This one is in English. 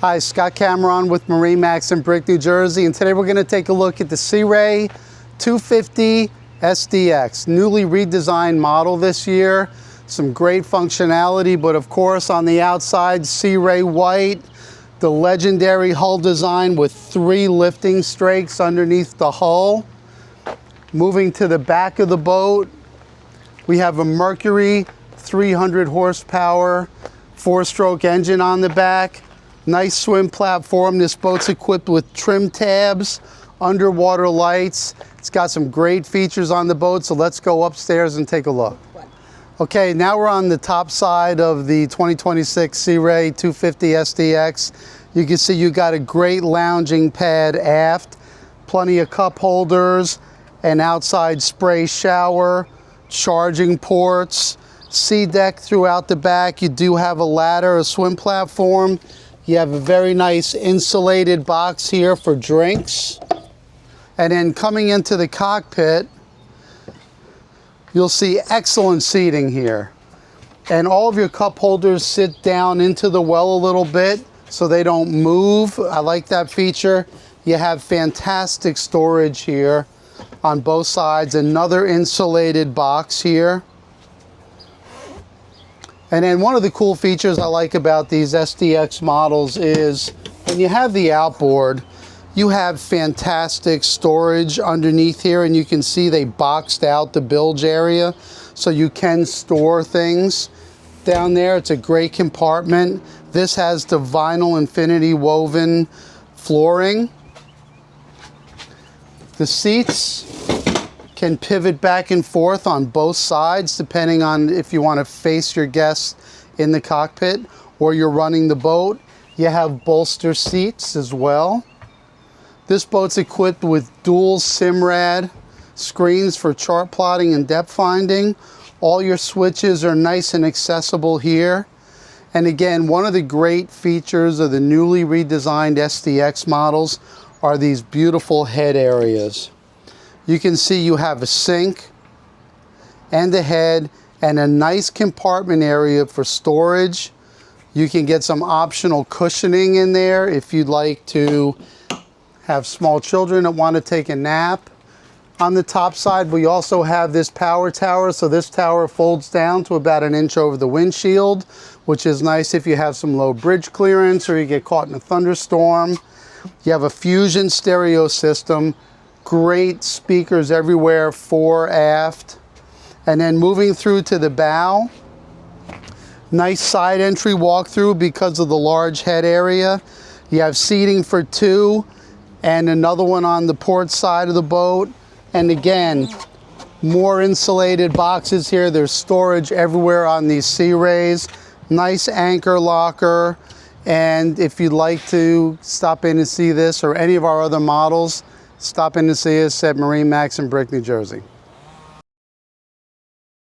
Hi, Scott Cameron with MarineMax in Brick, New Jersey, and today we're going to take a look at the Sea Ray 250 SDX, newly redesigned model this year. Some great functionality, but of course on the outside, Sea Ray white, the legendary hull design with 3 lifting strakes underneath the hull. Moving to the back of the boat, we have a Mercury 300 horsepower 4-stroke engine on the back. Nice swim platform. This boat's equipped with trim tabs, underwater lights. It's got some great features on the boat, so let's go upstairs and take a look. Okay, now we're on the top side of the 2026 Sea Ray 250 SDX. You can see you got a great lounging pad aft, plenty of cup holders, an outside spray shower, charging ports, sea deck throughout the back. You do have a ladder, a swim platform. You have a very nice insulated box here for drinks. And then coming into the cockpit, you'll see excellent seating here. And all of your cup holders sit down into the well a little bit so they don't move. I like that feature. You have fantastic storage here on both sides. Another insulated box here. And then one of the cool features I like about these SDX models is when you have the outboard, you have fantastic storage underneath here, and you can see they boxed out the bilge area so you can store things down there. It's a great compartment. This has the vinyl infinity woven flooring. The seats can pivot back and forth on both sides depending on if you want to face your guests in the cockpit or you're running the boat. You have bolster seats as well. This boat's equipped with dual SIMRAD screens for chart plotting and depth finding. All your switches are nice and accessible here. And again, one of the great features of the newly redesigned SDX models are these beautiful head areas. You can see you have a sink and a head and a nice compartment area for storage. You can get some optional cushioning in there if you'd like to have small children that want to take a nap. On the top side, we also have this power tower. So this tower folds down to about 1 inch over the windshield, which is nice if you have some low bridge clearance or you get caught in a thunderstorm. You have a Fusion stereo system. Great speakers everywhere, fore, aft. And then moving through to the bow, nice side entry walkthrough because of the large head area. You have seating for 2 and another one on the port side of the boat. And again, more insulated boxes here. There's storage everywhere on these Sea Rays. Nice anchor locker. And if you'd like to stop in and see this or any of our other models, stop in to see us at MarineMax in Brick, New Jersey.